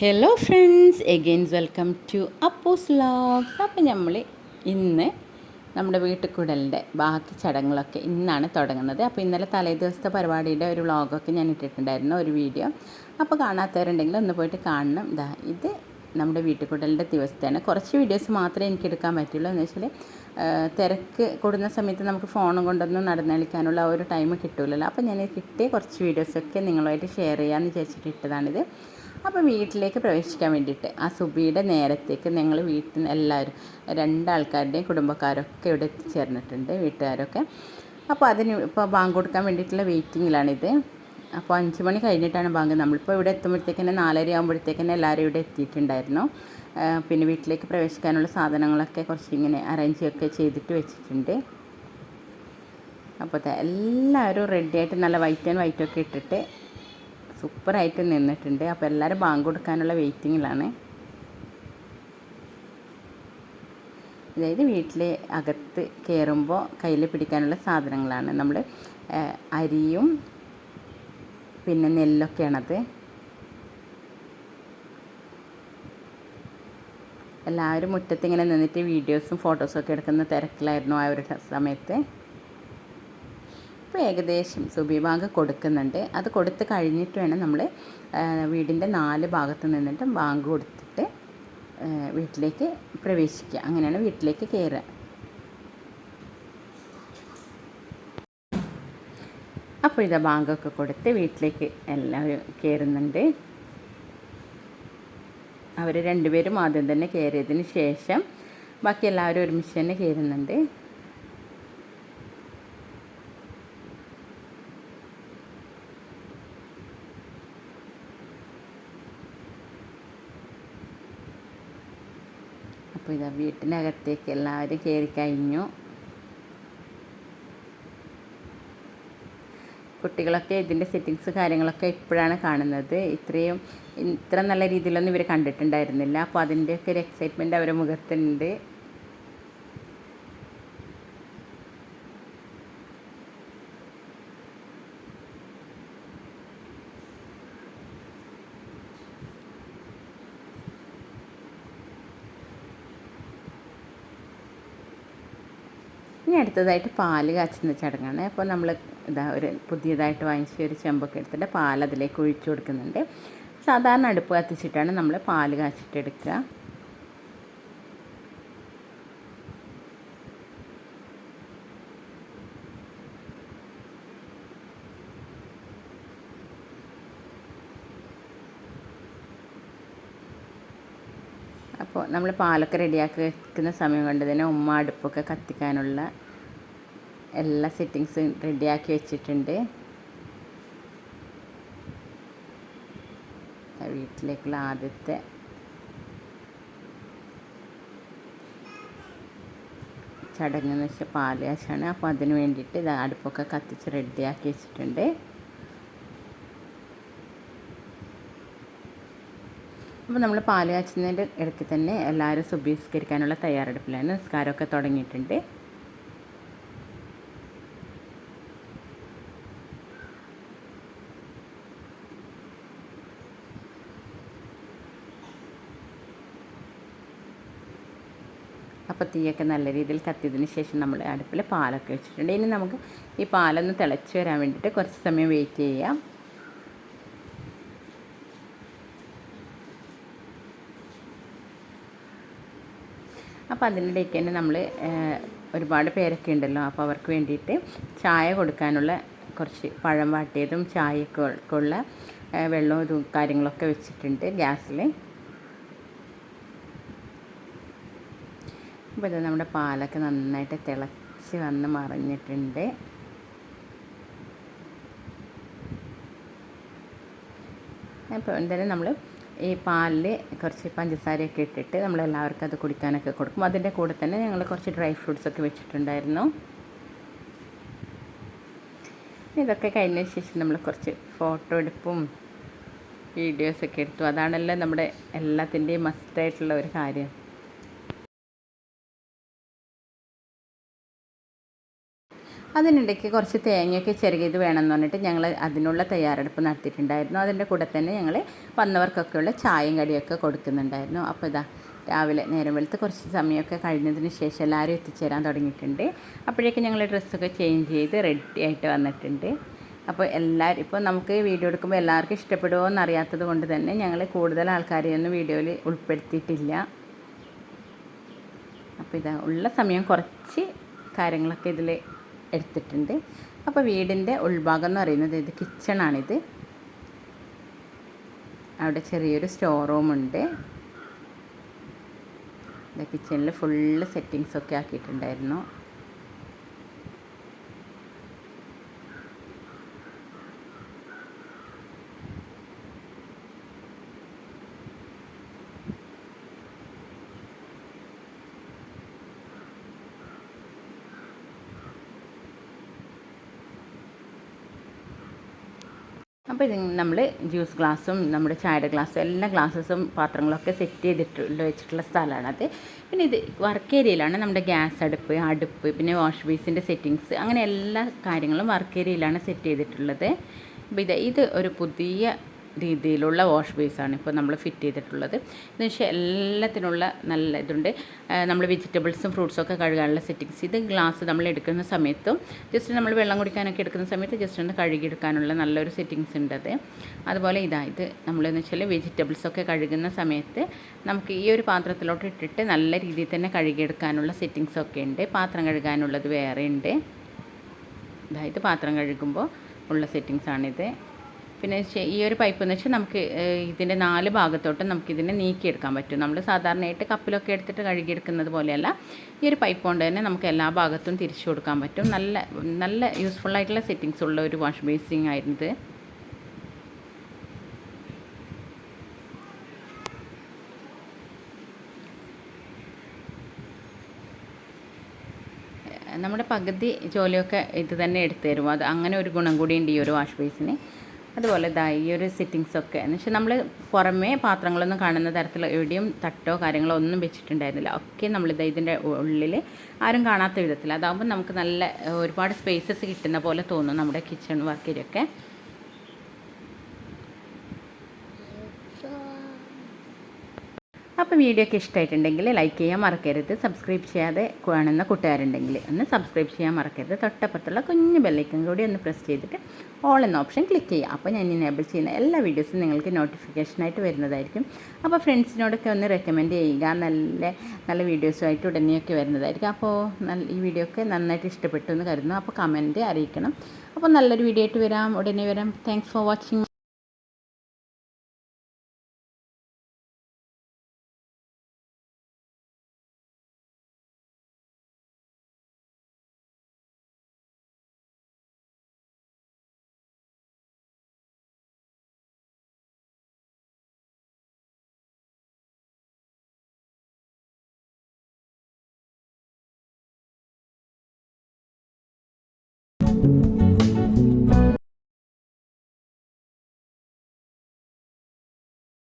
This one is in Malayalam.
Hello friends, again welcome to Appu's vlogs. അപ്പം നമ്മൾ ഇന്ന് നമ്മുടെ വീട്ടുകൂടലിൻ്റെ ബാക്കി ചടങ്ങുകളൊക്കെ ഇന്നാണ് തുടങ്ങുന്നത്. അപ്പോൾ ഇന്നലെ തലേ ദിവസത്തെ പരിപാടിയുടെ ഒരു വ്ളോഗൊക്കെ ഞാൻ ഇട്ടിട്ടുണ്ടായിരുന്നു, ഒരു വീഡിയോ. അപ്പോൾ കാണാത്തവരുണ്ടെങ്കിൽ ഒന്ന് പോയിട്ട് കാണണം. ഇത് നമ്മുടെ വീട്ടുകൂടലിൻ്റെ ദിവസത്തേന് കുറച്ച് വീഡിയോസ് മാത്രമേ എനിക്ക് എടുക്കാൻ പറ്റുള്ളൂ. എന്ന് വെച്ചാൽ തിരക്ക് കൂടുന്ന സമയത്ത് നമുക്ക് ഫോണും കൊണ്ടൊന്നും നടന്നളിക്കാനുള്ള ഒരു ടൈം കിട്ടില്ലല്ലോ. അപ്പോൾ ഞാൻ കിട്ടിയ കുറച്ച് വീഡിയോസൊക്കെ നിങ്ങളുമായിട്ട് ഷെയർ ചെയ്യാമെന്ന് വിചാരിച്ചിട്ട് ഇട്ടതാണിത്. അപ്പോൾ വീട്ടിലേക്ക് പ്രവേശിക്കാൻ വേണ്ടിയിട്ട് ആ സുബിയുടെ നേരത്തേക്ക് ഞങ്ങൾ വീട്ടിൽ നിന്ന് എല്ലാവരും രണ്ടാൾക്കാരുടെയും കുടുംബക്കാരൊക്കെ ഇവിടെ എത്തിച്ചേർന്നിട്ടുണ്ട്, വീട്ടുകാരൊക്കെ. അപ്പോൾ അതിന് ഇപ്പോൾ ബാങ്ക് കൊടുക്കാൻ വേണ്ടിയിട്ടുള്ള വെയിറ്റിങ്ങിലാണിത്. അപ്പോൾ 5 മണി കഴിഞ്ഞിട്ടാണ് ബാങ്ക്. നമ്മളിപ്പോൾ ഇവിടെ എത്തുമ്പോഴത്തേക്കന്നെ 4:30 ആകുമ്പോഴത്തേക്കന്നെ എല്ലാവരും ഇവിടെ എത്തിയിട്ടുണ്ടായിരുന്നു. പിന്നെ വീട്ടിലേക്ക് പ്രവേശിക്കാനുള്ള സാധനങ്ങളൊക്കെ കുറച്ച് ഇങ്ങനെ അറേഞ്ചൊക്കെ ചെയ്തിട്ട് വെച്ചിട്ടുണ്ട്. അപ്പോൾ എല്ലാവരും റെഡിയായിട്ട് നല്ല വൈറ്റ് ആൻഡ് വൈറ്റൊക്കെ ഇട്ടിട്ട് സൂപ്പറായിട്ട് നിന്നിട്ടുണ്ട്. അപ്പോൾ എല്ലാവരും ബാങ്ക് കൊടുക്കാനുള്ള വെയിറ്റിങ്ങിലാണ്. അതായത് വീട്ടിൽ അകത്ത് കയറുമ്പോൾ കയ്യിൽ പിടിക്കാനുള്ള സാധനങ്ങളാണ്. നമ്മൾ അരിയും പിന്നെ നെല്ലൊക്കെയാണത്. എല്ലാവരും മുറ്റത്ത് ഇങ്ങനെ നിന്നിട്ട് വീഡിയോസും ഫോട്ടോസും ഒക്കെ എടുക്കുന്ന തിരക്കിലായിരുന്നു ആ ഒരു സമയത്ത്. ഇപ്പോൾ ഏകദേശം സുബി ബാങ്ക് കൊടുക്കുന്നുണ്ട്. അത് കൊടുത്ത് കഴിഞ്ഞിട്ട് വേണം നമ്മൾ വീടിൻ്റെ 4 ഭാഗത്ത് നിന്നിട്ട് ബാങ്ക് കൊടുത്തിട്ട് വീട്ടിലേക്ക് പ്രവേശിക്കുക. അങ്ങനെയാണ് വീട്ടിലേക്ക് കയറുക. അപ്പോൾ ഇതാ ബാങ്കൊക്കെ കൊടുത്ത് വീട്ടിലേക്ക് എല്ലാവരും കയറുന്നുണ്ട്. അവർ രണ്ടുപേരും ആദ്യം തന്നെ കയറിയതിന് ശേഷം ബാക്കി എല്ലാവരും ഒരുമിച്ച് തന്നെ കയറുന്നുണ്ട്. അപ്പോൾ ഇതാ വീട്ടിനകത്തേക്ക് എല്ലാവരും കയറി കഴിഞ്ഞു. കുട്ടികളൊക്കെ ഇതിൻ്റെ സെറ്റിങ്സ് കാര്യങ്ങളൊക്കെ ഇപ്പോഴാണ് കാണുന്നത്. ഇത്ര നല്ല രീതിയിലൊന്നും ഇവർ കണ്ടിട്ടുണ്ടായിരുന്നില്ല. അപ്പോൾ അതിൻ്റെയൊക്കെ ഒരു എക്സൈറ്റ്മെൻറ്റ് അവരുടെ മുഖത്തുണ്ട്. ഇനി അടുത്തതായിട്ട് പാല് കാച്ചുന്ന ചടങ്ങാണ്. അപ്പോൾ നമ്മൾ ഒരു പുതിയതായിട്ട് വാങ്ങിച്ച ഒരു ചെമ്പൊക്കെ എടുത്തിട്ട് പാൽ അതിലേക്ക് ഒഴിച്ചു കൊടുക്കുന്നുണ്ട്. സാധാരണ അടുപ്പ് കത്തിച്ചിട്ടാണ് നമ്മൾ പാല് കാച്ചിട്ടെടുക്കുക. അപ്പോൾ നമ്മൾ പാലൊക്കെ റെഡിയാക്കി വെക്കുന്ന സമയം കൊണ്ട് തന്നെ ഉമ്മ അടുപ്പൊക്കെ കത്തിക്കാനുള്ള എല്ലാ സെറ്റിങ്സും റെഡിയാക്കി വെച്ചിട്ടുണ്ട്. വീട്ടിലേക്കുള്ള ആദ്യത്തെ ചടങ്ങെന്ന് വെച്ചാൽ പാല് കാച്ചാണ്. അപ്പോൾ അതിന് വേണ്ടിയിട്ട് ഇത് അടുപ്പൊക്കെ കത്തിച്ച് റെഡിയാക്കി വെച്ചിട്ടുണ്ട്. അപ്പോൾ നമ്മൾ പാല് കാച്ചുന്നതിൻ്റെ ഇടയ്ക്ക് തന്നെ എല്ലാവരും സുബഹിസ്കരിക്കാനുള്ള തയ്യാറെടുപ്പിലാണ്. നിസ്കാരമൊക്കെ തുടങ്ങിയിട്ടുണ്ട്. അപ്പോൾ തീയൊക്കെ നല്ല രീതിയിൽ കത്തിയതിന് ശേഷം നമ്മൾ അടുപ്പിൽ പാലൊക്കെ വെച്ചിട്ടുണ്ട്. ഇനി നമുക്ക് ഈ പാലൊന്ന് തിളച്ച് വരാൻ വേണ്ടിയിട്ട് കുറച്ച് സമയം വെയിറ്റ് ചെയ്യാം. അപ്പോൾ അതിനിടയ്ക്ക് തന്നെ നമ്മൾ ഒരുപാട് പേരൊക്കെ ഉണ്ടല്ലോ, അപ്പോൾ അവർക്ക് വേണ്ടിയിട്ട് ചായ കൊടുക്കാനുള്ള കുറച്ച് പഴം വാട്ടിയതും ചായയൊക്കെ ഉള്ള വെള്ളവും ഇതും കാര്യങ്ങളൊക്കെ വെച്ചിട്ടുണ്ട് ഗ്യാസിൽ. അപ്പോൾ ഇത് നമ്മുടെ പാലൊക്കെ നന്നായിട്ട് തിളച്ച് വന്ന് മറിഞ്ഞിട്ടുണ്ട്. അപ്പോൾ എന്തായാലും നമ്മൾ ഈ പാലിൽ കുറച്ച് പഞ്ചസാരയൊക്കെ ഇട്ടിട്ട് നമ്മളെല്ലാവർക്കും അത് കുടിക്കാനൊക്കെ കൊടുക്കും. അതിൻ്റെ കൂടെ തന്നെ ഞങ്ങൾ കുറച്ച് ഡ്രൈ ഫ്രൂട്ട്സൊക്കെ വെച്ചിട്ടുണ്ടായിരുന്നു. ഇതൊക്കെ കഴിഞ്ഞതിന് ശേഷം നമ്മൾ കുറച്ച് ഫോട്ടോ എടുപ്പും വീഡിയോസൊക്കെ എടുത്തു. അതാണല്ലോ നമ്മുടെ എല്ലാത്തിൻ്റെയും മസ്റ്റായിട്ടുള്ള ഒരു കാര്യം. അതിനിടയ്ക്ക് കുറച്ച് തേങ്ങയൊക്കെ ചിരകിയത് വേണമെന്ന് പറഞ്ഞിട്ട് ഞങ്ങൾ അതിനുള്ള തയ്യാറെടുപ്പ് നടത്തിയിട്ടുണ്ടായിരുന്നു. അതിൻ്റെ കൂടെ തന്നെ ഞങ്ങൾ വന്നവർക്കൊക്കെയുള്ള ചായയും കടിയൊക്കെ കൊടുക്കുന്നുണ്ടായിരുന്നു. അപ്പോൾ ഇതാ രാവിലെ നേരം വെളുത്ത് കുറച്ച് സമയമൊക്കെ കഴിഞ്ഞതിന് ശേഷം എല്ലാവരും എത്തിച്ചേരാൻ തുടങ്ങിയിട്ടുണ്ട്. അപ്പോഴേക്കും ഞങ്ങൾ ഡ്രസ്സൊക്കെ ചേഞ്ച് ചെയ്ത് റെഡി ആയിട്ട് വന്നിട്ടുണ്ട്. അപ്പോൾ എല്ലാവരും ഇപ്പോൾ നമുക്ക് വീഡിയോ എടുക്കുമ്പോൾ എല്ലാവർക്കും ഇഷ്ടപ്പെടുമോ എന്നറിയാത്തത് കൊണ്ട് തന്നെ ഞങ്ങൾ കൂടുതൽ ആൾക്കാരെയൊന്നും വീഡിയോയിൽ ഉൾപ്പെടുത്തിയിട്ടില്ല. അപ്പോൾ ഇതാ ഉള്ള സമയം കുറച്ച് കാര്യങ്ങളൊക്കെ ഇതിൽ എടുത്തിട്ടുണ്ട്. അപ്പോൾ വീടിൻ്റെ ഉൾഭാഗം എന്ന് പറയുന്നത് ഇത് കിച്ചണാണിത്. അവിടെ ചെറിയൊരു സ്റ്റോർ റൂമുണ്ട്. കിച്ചണിൽ ഫുള്ള് സെറ്റിങ്സൊക്കെ ആക്കിയിട്ടുണ്ടായിരുന്നു. അപ്പോൾ ഇത് നമ്മൾ ജ്യൂസ് ഗ്ലാസ്സും നമ്മുടെ ചായയുടെ ഗ്ലാസ്സും എല്ലാ ഗ്ലാസ്സസും പാത്രങ്ങളൊക്കെ സെറ്റ് ചെയ്തിട്ട് വെച്ചിട്ടുള്ള സ്ഥലമാണത്. പിന്നെ ഇത് വർക്ക് ഏരിയയിലാണ് നമ്മുടെ ഗ്യാസ് അടുപ്പ് പിന്നെ വാഷ് ബേസിൻ്റെ സെറ്റിങ്സ് അങ്ങനെ എല്ലാ കാര്യങ്ങളും വർക്ക് ഏരിയയിലാണ് സെറ്റ് ചെയ്തിട്ടുള്ളത്. അപ്പോൾ ഇത് ഒരു പുതിയ രീതിയിലുള്ള വാഷ് ബേസാണ് ഇപ്പോൾ നമ്മൾ ഫിറ്റ് ചെയ്തിട്ടുള്ളത്. എന്ന് വെച്ചാൽ എല്ലാത്തിനുള്ള നല്ല ഇതുണ്ട്. നമ്മൾ വെജിറ്റബിൾസും ഫ്രൂട്ട്സും ഒക്കെ കഴുകാനുള്ള സെറ്റിങ്സ്. ഇത് ഗ്ലാസ് നമ്മൾ എടുക്കുന്ന സമയത്തും ജസ്റ്റ് നമ്മൾ വെള്ളം കുടിക്കാനൊക്കെ എടുക്കുന്ന സമയത്ത് ജസ്റ്റ് ഒന്ന് കഴുകിയെടുക്കാനുള്ള നല്ലൊരു സെറ്റിങ്സ് ഉണ്ട് അത്. അതുപോലെ ഇത് നമ്മളെന്ന് വെച്ചാൽ വെജിറ്റബിൾസൊക്കെ കഴുകുന്ന സമയത്ത് നമുക്ക് ഈ ഒരു പാത്രത്തിലോട്ട് ഇട്ടിട്ട് നല്ല രീതിയിൽ തന്നെ കഴുകിയെടുക്കാനുള്ള സെറ്റിങ്സൊക്കെ ഉണ്ട്. പാത്രം കഴുകാനുള്ളത് വേറെ ഉണ്ട്. ഇത് പാത്രം കഴുകുമ്പോൾ ഉള്ള സെറ്റിങ്സാണിത്. പിന്നെ ഈ ഒരു പൈപ്പ് എന്ന് വെച്ചാൽ നമുക്ക് ഇതിൻ്റെ 4 ഭാഗത്തോട്ടും നമുക്കിതിനെ നീക്കിയെടുക്കാൻ പറ്റും. നമ്മൾ സാധാരണയായിട്ട് കപ്പിലൊക്കെ എടുത്തിട്ട് കഴുകിയെടുക്കുന്നത് പോലെയല്ല. ഈ ഒരു പൈപ്പ് കൊണ്ട് തന്നെ നമുക്ക് എല്ലാ ഭാഗത്തും തിരിച്ചു കൊടുക്കാൻ പറ്റും. നല്ല യൂസ്ഫുള്ളായിട്ടുള്ള സെറ്റിങ്സ് ഉള്ള ഒരു വാഷ് ബേസിങ് ആയിരുന്നത്. നമ്മുടെ പകുതി ജോലിയൊക്കെ ഇത് തന്നെ എടുത്തു തരും. അത് അങ്ങനെ ഒരു ഗുണം കൂടിയുണ്ട് ഈ ഒരു വാഷ് ബേസിന്. അതുപോലെ ഈ ഒരു സെറ്റിങ്സൊക്കെ എന്ന് വെച്ചാൽ നമ്മൾ പുറമേ പാത്രങ്ങളൊന്നും കാണുന്ന തരത്തിൽ എവിടെയും തട്ടോ കാര്യങ്ങളോ ഒന്നും വെച്ചിട്ടുണ്ടായിരുന്നില്ല. ഒക്കെ ഇതിൻ്റെ ഉള്ളിൽ ആരും കാണാത്ത വിധത്തിൽ. അതാകുമ്പോൾ നമുക്ക് നല്ല ഒരുപാട് സ്പേസസ് കിട്ടുന്ന പോലെ തോന്നും നമ്മുടെ കിച്ചൺ വർക്കിലൊക്കെ. അപ്പോൾ വീഡിയോ ഒക്കെ ഇഷ്ടമായിട്ടുണ്ടെങ്കിൽ ലൈക്ക് ചെയ്യാൻ മറക്കരുത്. സബ്സ്ക്രൈബ് ചെയ്യാതെ കാണുന്ന കൂട്ടുകാരുണ്ടെങ്കിൽ ഒന്ന് സബ്സ്ക്രൈബ് ചെയ്യാൻ മറക്കരുത്. തൊട്ടപ്പുറത്തുള്ള കുഞ്ഞു ബെല്ലൈക്കൺ കൂടി ഒന്ന് പ്രസ് ചെയ്തിട്ട് ഓൾ എന്ന ഓപ്ഷൻ ക്ലിക്ക് ചെയ്യുക. അപ്പോൾ ഞാൻ എനേബിൾ ചെയ്യുന്ന എല്ലാ വീഡിയോസും നിങ്ങൾക്ക് നോട്ടിഫിക്കേഷനായിട്ട് വരുന്നതായിരിക്കും. അപ്പോൾ ഫ്രണ്ട്സിനോടൊക്കെ ഒന്ന് റെക്കമെൻഡ് ചെയ്യുക. നല്ല വീഡിയോസുമായിട്ട് ഉടനെയൊക്കെ വരുന്നതായിരിക്കും. അപ്പോൾ ഈ വീഡിയോ ഒക്കെ നന്നായിട്ട് ഇഷ്ടപ്പെട്ടു എന്ന് കരുതുന്നു. അപ്പോൾ കമൻറ്റ് അറിയിക്കണം. അപ്പോൾ നല്ലൊരു വീഡിയോ ആയിട്ട് ഉടനെ വരാം. Thanks for watching.